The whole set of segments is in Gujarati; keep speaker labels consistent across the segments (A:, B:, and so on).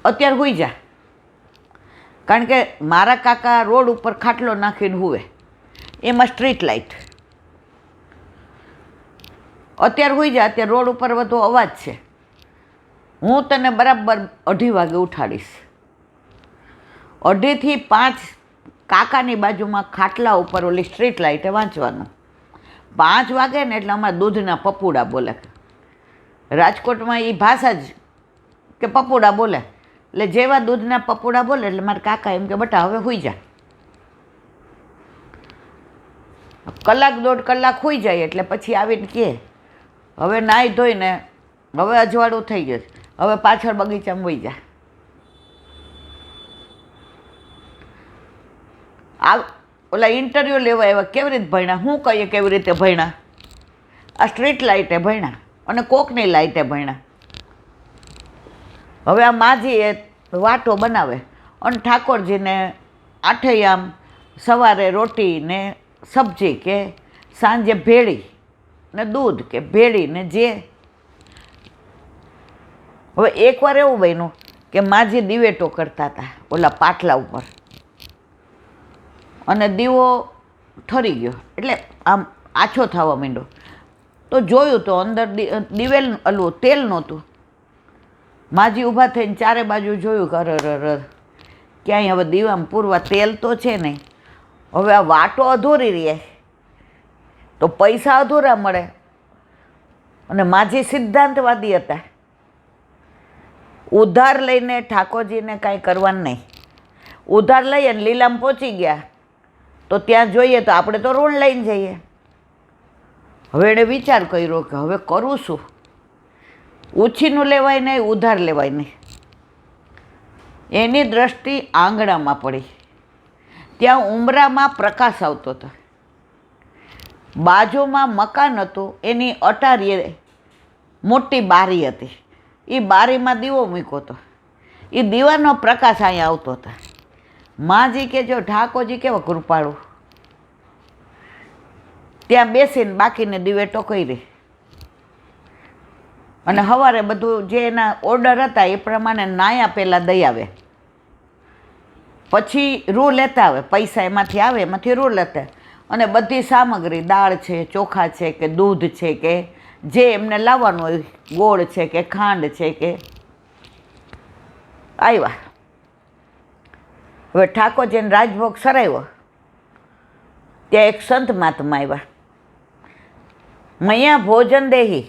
A: અત્યારે હુઈ જા, કારણ કે મારા કાકા રોડ ઉપર ખાટલો નાખીને હુવે, એમાં સ્ટ્રીટ લાઇટ. અત્યારે હુઈ જા, અત્યારે રોડ ઉપર બધો અવાજ છે. હું તને બરાબર 2:30 વાગે ઉઠાડીશ. 2:30 થી 5 કાકાની બાજુમાં ખાટલા ઉપર ઓલી સ્ટ્રીટ લાઇટે વાંચવાનું. 5 વાગે ને એટલે અમારા દૂધના પપુડા બોલે. રાજકોટમાં એ ભાષા જ કે પપુડા બોલે. એટલે જેવા દૂધના પપુડા બોલે એટલે મારા કાકા એમ કે બટા હવે હુઈ જા. 1-1.5 કલાક હુઈ જાય એટલે પછી આવીને કહે હવે નાહી ધોઈને હવે અજવાળું થઈ ગયું, હવે પાછળ બગીચામાં વહી જા. ઓલા ઇન્ટરવ્યૂ લેવા આવ્યા, કેવી રીતે ભણ્યા, હું કહીએ કેવી રીતે ભણ્યા. આ સ્ટ્રીટ લાઇટે ભણ્યા અને કોકની લાઇટે ભણ્યા. હવે આ માજી એ વાટો બનાવે અને ઠાકોરજીને આઠૈયામ સવારે રોટી ને સબ્જી કે સાંજે ભેળી ને દૂધ કે ભેળી ને જે. હવે એકવાર એવું બન્યું કે માજી દિવેટો કરતા હતા ઓલા પાટલા ઉપર, અને દીવો ઠરી ગયો એટલે આમ આછો થવા માંડ્યો. તો જોયું તો અંદર દિવેલ ઓલું તેલ નહોતું. માજી ઊભા થઈને ચારે બાજુ જોયું કે અરર ક્યાંય હવે દીવામાં પૂરવા તેલ તો છે નહીં. હવે આ વાટો અધૂરી રહે તો પૈસા અધૂરા મળે. અને માજી સિદ્ધાંતવાદી હતા. ઉધાર લઈને ઠાકોરજીને કાંઈ કરવાનું નહીં. ઉધાર લઈ અને લીલામાં પહોંચી ગયા તો ત્યાં જોઈએ તો આપણે તો ઋણ લઈને જઈએ. હવે એણે વિચાર કર્યો કે હવે કરું શું? ઉછીનું લેવાય નહીં, ઉધાર લેવાય નહીં. એની દ્રષ્ટિ આંગણામાં પડી. ત્યાં ઉંબરામાં પ્રકાશ આવતો હતો. બાજુમાં મકાન હતું, એની અટારીએ મોટી બારી હતી. એ બારીમાં દીવો મૂક્યો હતો. એ દીવાનો પ્રકાશ અહીંયા આવતો હતો. માજી કે જો ઠાકોરજી કેવા કૃપાળુ, ત્યાં બેસીને બાકીને દિવેટો કરી અને સવારે બધું જે એના ઓર્ડર હતા એ પ્રમાણે નાયા પહેલાં દઈ આવે, પછી રૂ લેતા આવે, પૈસા એમાંથી આવે એમાંથી રૂ લેતા, અને બધી સામગ્રી દાળ છે, ચોખા છે કે દૂધ છે કે જે એમને લાવવાનું હોય, ગોળ છે કે ખાંડ છે કે આવ્યા. હવે ઠાકોરજીને રાજભોગ સરાવ્યો. ત્યાં એક સંત મહાત્મા આવ્યા. મૈયા ભોજન દેહી,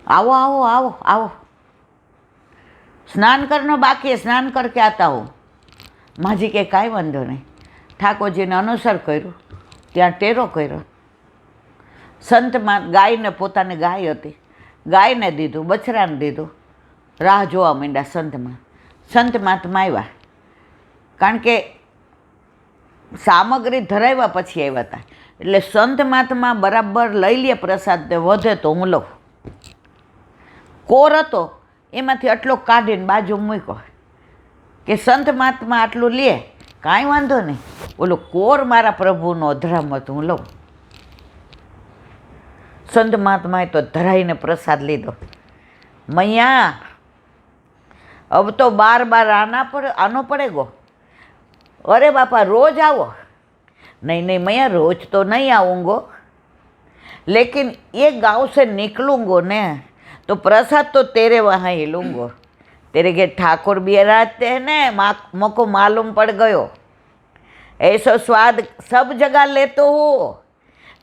A: આવો આવો આવો આવો, સ્નાન કરનો બાકી, સ્નાન કરકે આતા હું. માજી કે કાંઈ વાંધો નહીં. ઠાકોરજીને અનુસર કર્યું, ત્યાં ટેરો કર્યો. સંતમાં ગાયને, પોતાની ગાય હતી, ગાયને દીધું, બછરાને દીધું. રાહ જોવા માંડ્યા સંતમાં. સંત મહાત્મા આવ્યા, કારણ કે સામગ્રી ધરાવ્યા પછી આવ્યા હતા. એટલે સંત મહાત્મા બરાબર લઈ લે પ્રસાદને, વધે તો હું લઉં. કોર હતો એમાંથી આટલો કાઢીને બાજુ મૂક્યો કે સંત મહાત્મા આટલું લે, કાંઈ વાંધો નહીં, ઓલો કોર મારા પ્રભુનો અધરામત હું લઉં. સંત મહાત્માએ તો ધરાઈને પ્રસાદ લીધો. મૈયા अब तो बार बार आनो पड़ेगो. अरे बापा रोज आओ. नहीं नहीं मैं रोज तो नहीं आऊँगो, लेकिन ये गांव से निकलूँगो ने तो प्रसाद तो तेरे वहाँ ही लूँगो. तेरे के ठाकुर भी रहते हैं ने, मुझको मालूम पड़ गयो. ऐसो स्वाद सब जगह लेतो हो,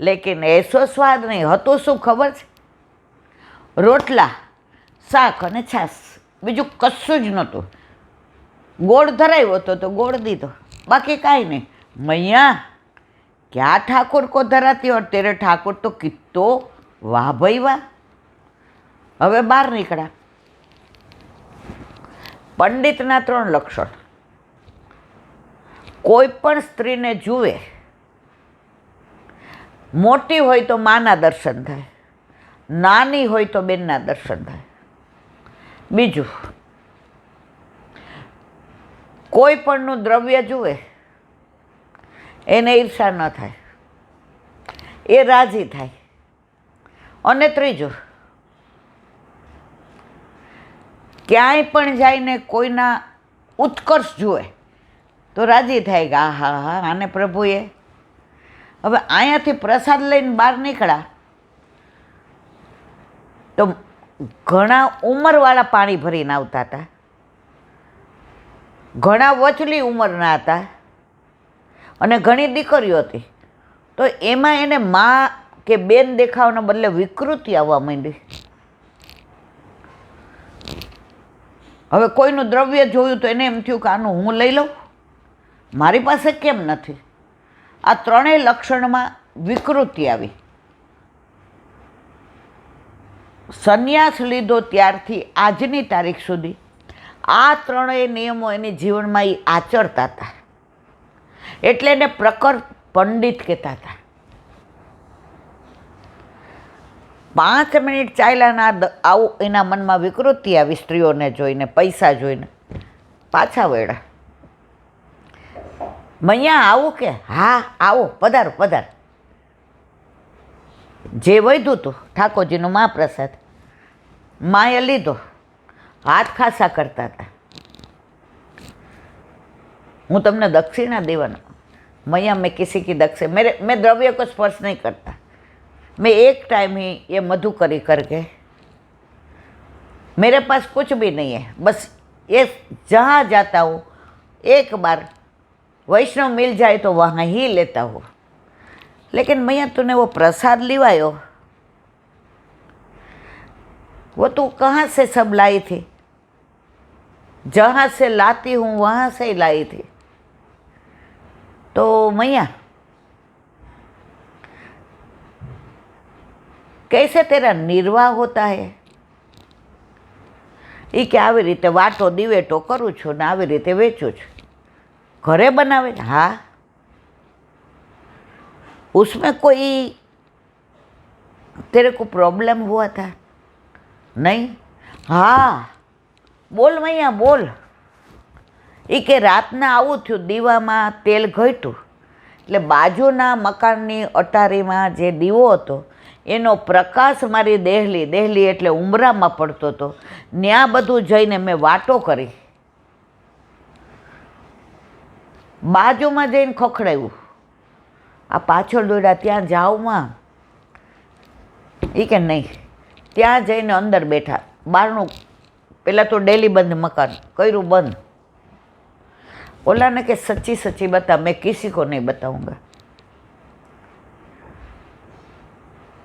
A: लेकिन ऐसो स्वाद नहीं हतो. शू खबर छे? रोटला, શાક અને છાશ, બીજું કશું જ નહોતું. ગોળ ધરાવ્યો હતો તો ગોળ દીધો, બાકી કાંઈ નહીં. મૈયા क्या ठाकुर को धराती और तेरे ठाकुर तो कितो वाह भाई वाह. હવે બહાર નીકળ્યા. પંડિતના 3 લક્ષણ. કોઈ પણ સ્ત્રીને જુએ, મોટી હોય તો માના દર્શન થાય, નાની હોય તો બેનના દર્શન થાય. બીજું, કોઈ પણનું દ્રવ્ય જુએ એને ઈર્ષા ન થાય, એ રાજી થાય. અને ત્રીજું, ક્યાંય પણ જઈને કોઈના ઉત્કર્ષ જુએ તો રાજી થાય કે આ હા હા આને પ્રભુએ. હવે અહીંયાથી પ્રસાદ લઈને બહાર નીકળ્યા તો ઘણા ઉંમરવાળા પાણી ભરીને આવતા હતા, ઘણા વચલી ઉંમરના હતા અને ઘણી દીકરીઓ હતી. તો એમાં એને મા કે બેન દેખાવાના બદલે વિકૃતિ આવવા માંડી. હવે કોઈનું દ્રવ્ય જોયું તો એને એમ થયું કે આનું હું લઈ લઉં, મારી પાસે કેમ નથી. આ ત્રણેય લક્ષણમાં વિકૃતિ આવી. સંન્યાસ લીધો ત્યારથી આજની તારીખ સુધી આ ત્રણેય નિયમો એની જીવનમાં એ આચરતા હતા, એટલે એને પ્રખર પંડિત કહેતા હતા. 5 મિનિટ ચાલ્યાના આવું એના મનમાં વિકૃતિ આવી સ્ત્રીઓને જોઈને, પૈસા જોઈને. પાછા વળ્યા. મૈયા આવું કે હા આવો, પધારો પધાર. જે વધ્યું હતું ઠાકોરજીનું મહાપ્રસાદ માએ લીધો, હાથ ખાસા કરતા હતા. હું તમને દક્ષિણા દેવાનો. मैया मैं किसी की दक्ष मैं द्रव्य को स्पर्श नहीं करता. मैं एक टाइम ही ये मधुकरी करके, मेरे पास कुछ भी नहीं है, बस ये जहाँ जाता हूँ एक बार वैष्णव मिल जाए तो वहाँ ही लेता हूँ. लेकिन मैया तूने वो प्रसाद लिवायो, वो तू कहाँ से सब लाई थी? जहाँ से लाती हूँ वहाँ से ही लाई थी. तो मैया कैसे तेरा निर्वाह होता है? એ કે આવી રીતે વાટો દિવેટો કરું છું ને આવી રીતે વેચું છું. ઘરે બનાવે? હા. उसमें कोई तेरे को प्रॉब्लम हुआ था? नहीं. हाँ બોલ મૈયા બોલ. એ કે રાતના આવું થયું, દીવામાં તેલ ઘટ્યું એટલે બાજુના મકાનની અટારીમાં જે દીવો હતો એનો પ્રકાશ મારી દેહલી એટલે ઉંબરામાં પડતો હતો. ત્યાં બધું જઈને મેં વાટો કરી, બાજુમાં જઈને ખખડાવ્યું. આ પાછળ દોડ્યા, ત્યાં જાઉમાં? એ કે નહીં. ત્યાં જઈને અંદર બેઠા, બહારનું પહેલાં તો ડેલી બંધ મકાન કર્યું બંધ. ઓલાને કે સચ્ચી સચ્ચી બતા, मैं किसी को नहीं बताऊंगा.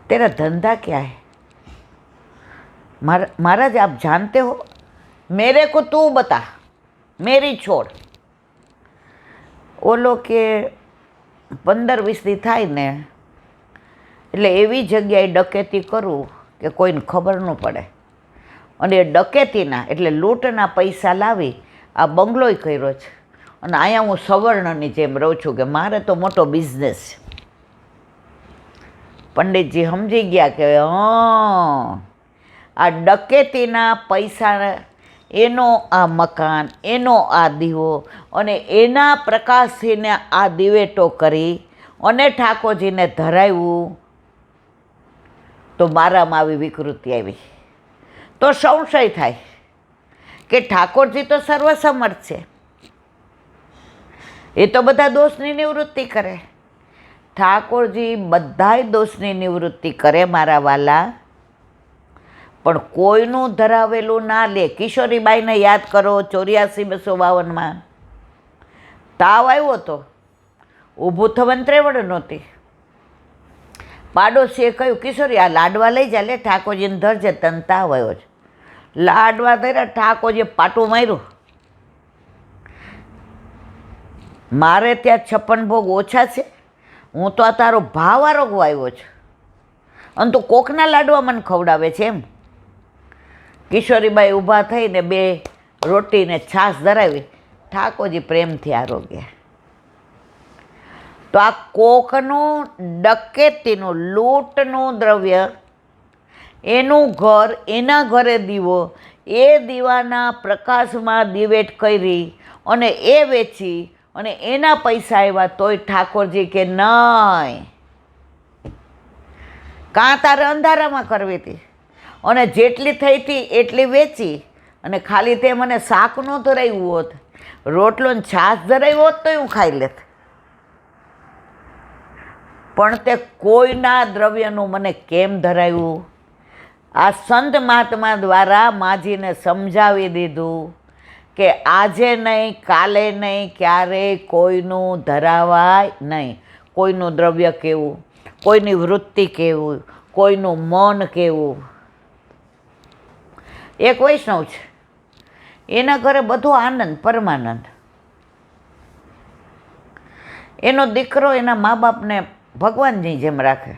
A: तेरा धंधा क्या है? महाराज आप जानते हो, मेरे को तू बता, मेरी छोड़. ઓલો કે 15-20 દી થાય ને એટલે એવી જગ્યાએ ડકેતી કરું કે કોઈને ખબર ન પડે. અને એ ડકેતીના એટલે લૂંટના પૈસા લાવી આ બંગલોય કર્યો છે. અને અહીંયા હું સવર્ણની જેમ રહું છું કે મારે તો મોટો બિઝનેસ છે. પંડિતજી સમજી ગયા કે આ ડકેતીના પૈસા, એનો આ મકાન, એનો આ દીવો અને એના પ્રકાશથીને આ દિવેટો કરી અને ઠાકોરજીને ધરાવ્યું, તો મારામાં આવી વિકૃતિ આવી. તો સંશય થાય કે ઠાકોરજી તો સર્વસમર્થ છે, એ તો બધા દોષની નિવૃત્તિ કરે. ઠાકોરજી બધાય દોષની નિવૃત્તિ કરે મારા વાલા, પણ કોઈનું ધરાવેલું ના લે. કિશોરીબાઈને યાદ કરો, 84-252 તાવ આવ્યો હતો, ઊભું થવાની ત્રેવડ નહોતી. પાડોશીએ કહ્યું, કિશોરી આ લાડવા લઈ જા, લે ઠાકોરજીને ધરજે, તને તાવ આવ્યો છે. લાડવા ધર્યા, ઠાકોરજીએ પાટું માર્યું. મારે ત્યાં 56 ભોગ ઓછા છે, હું તો આ તારો ભાવ આરોગવા આવ્યો છું અને તું કોકના લાડવા મને ખવડાવે છે એમ. કિશોરીબાઈ ઊભા થઈને 2 રોટીને છાશ ધરાવી, ઠાકોરજી પ્રેમથી આરોગ્યા. તો આ કોકનું ડકેતીનું લૂંટનું દ્રવ્ય, એનું ઘર, એના ઘરે દીવો, એ દીવાના પ્રકાશમાં દિવેટ કરી અને એ વેચી અને એના પૈસા આવ્યા, તોય ઠાકોરજી કે નહીં, કાં તારે અંધારામાં કરવી હતી અને જેટલી થઈ હતી એટલી વેચી અને ખાલી તે મને શાક ન ધરાવ્યું હોત, રોટલો ને છાશ ધરાવ્યો હોત તો હું ખાઈ લેત. પણ તે કોઈના દ્રવ્યનું મને કેમ ધરાવ્યું? આ સંત મહાત્મા દ્વારા માજીને સમજાવી દીધું કે આજે નહીં, કાલે નહીં, ક્યારેય કોઈનું ધરાવાય નહીં. કોઈનું દ્રવ્ય કેવું, કોઈની વૃત્તિ કેવું, કોઈનું મન કેવું. એક વૈષ્ણવ છે, એના ઘરે બધો આનંદ, પરમાનંદ. એનો દીકરો એના મા બાપને ભગવાનની જેમ રાખે,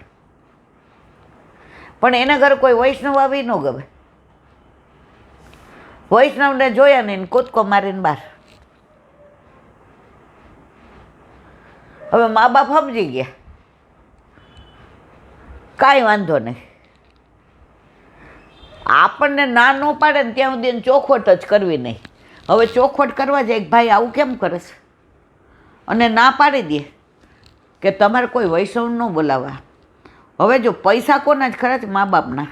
A: પણ એના ઘરે કોઈ વૈષ્ણવ આવી ન ગમે. વૈષ્ણવને જોયા નહીં, કૂદકો મારીને બહાર. હવે મા બાપ સમજી ગયા, કાંઈ વાંધો નહીં. આપણને ના ન પાડે ને ત્યાં સુધી ચોખવટ જ કરવી નહીં. હવે ચોખવટ કરવા જાય કે ભાઈ આવું કેમ કરે છે, અને ના પાડી દે કે તમારે કોઈ વૈષ્ણવ ન બોલાવવા. હવે જો પૈસા કોના જ ખરા છે? મા બાપના.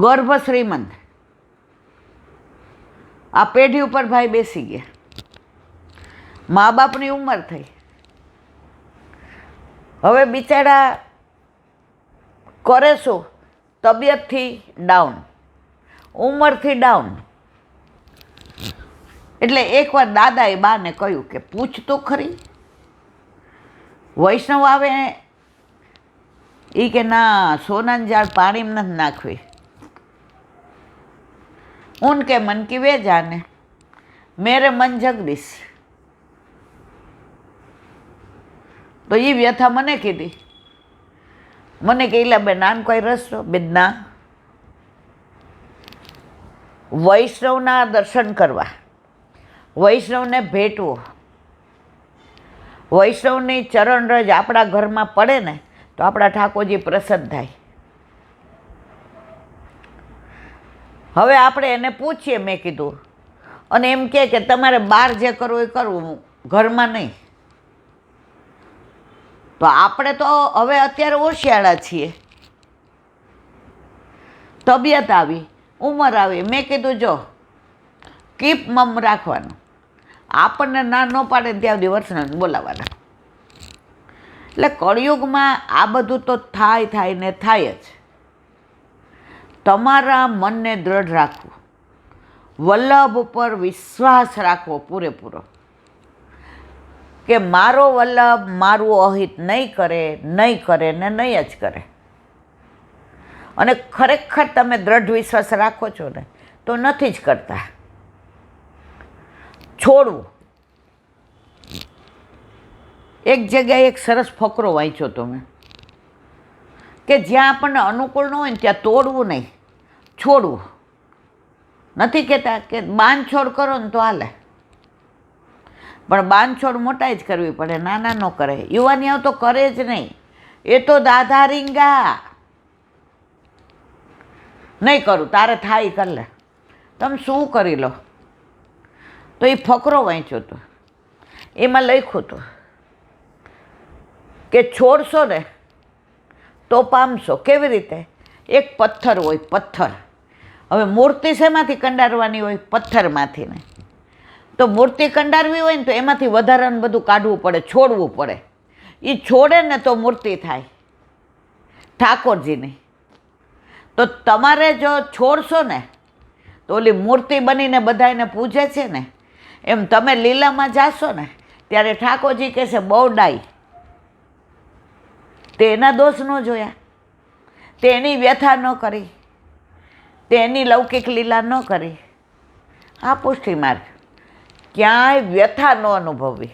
A: ગર્ભ શ્રીમંત, આ પેઢી ઉપર ભાઈ બેસી ગયા, મા બાપની ઉંમર થઈ. હવે બિચારા કરે શું? તબિયતથી ડાઉન, ઉંમરથી ડાઉન. એટલે એકવાર દાદાએ બાને કહ્યું કે પૂછ તો ખરી, વૈષ્ણવ આવે એ કે ના, સોનાની જાળ પાણીમાં નથી નાખવી. ઉનકે મન કી વે જાને, મેરે મન જગદીશ. તો એ વ્યથા મને કીધી. મને કહેલા બેન આન કોઈ રસ્તો? બેદના, વૈષ્ણવના દર્શન કરવા, વૈષ્ણવને ભેટવો, વૈષ્ણવની ચરણરજ આપણા ઘરમાં પડે ને તો આપણા ઠાકોરજી પ્રસન્ન થાય. હવે આપણે એને પૂછીએ, મેં કીધું, અને એમ કે તમારે બહાર જે કરવું એ કરવું, ઘરમાં નહીં. તો આપણે તો હવે અત્યારે હોશિયાળા છીએ, તબિયત આવી, ઉંમર આવી. મેં કીધું જો કીપ મમ રાખવાનું, આપણને ના ન પાડે ત્યાં સુધી વર્ષને બોલાવવાના. એટલે કળિયુગમાં આ બધું તો થાય ને થાય જ. તમારા મનને દ્રઢ રાખવું, વલ્લભ ઉપર વિશ્વાસ રાખવો પૂરેપૂરો, કે મારો વલ્લભ મારું અહિત નહીં કરે ને નહીં જ કરે. અને ખરેખર તમે દ્રઢ વિશ્વાસ રાખો છો ને તો નથી જ કરતા. છોડવું. એક જગ્યાએ એક સરસ ફકરો વાંચ્યો તો મેં, કે જ્યાં આપણને અનુકૂળ ન હોય ને ત્યાં તોડવું નહીં, છોડવું. નથી કહેતા કે બાંધછોડ કરો ને તો હાલે, પણ બાંધછોડ મોટા જ કરવી પડે, નાના ન કરે. યુવાનીઓ તો કરે જ નહીં, એ તો દાદા રીંગા. નહીં કરું, તારે થાય કરી લે, તમે શું કરી લો. તો એ ફકરો વાંચ્યો હતો, એમાં લખ્યું હતું કે છોડશો ને તો પામશો. કેવી રીતે? એક પથ્થર હોય, પથ્થર. હવે મૂર્તિ શેમાંથી કંડારવાની હોય? પથ્થરમાંથી ને. તો મૂર્તિ કંડારવી હોય ને તો એમાંથી વધારાનું બધું કાઢવું પડે, છોડવું પડે. એ છોડે ને તો મૂર્તિ થાય ઠાકોરજીની. તો તમારે જો છોડશો ને તો ઓલી મૂર્તિ બનીને બધાને પૂજે છે ને, એમ તમે લીલામાં જાશો ને ત્યારે ઠાકોરજી કહેશે બહુ ડાઈ. તે એના દોષ ન જોયા, તે એની વ્યથા ન કરી, તે એની લૌકિક લીલા ન કરી. આ પુષ્ટિ માર્ગ. ક્યાંય વ્યથા ન અનુભવવી.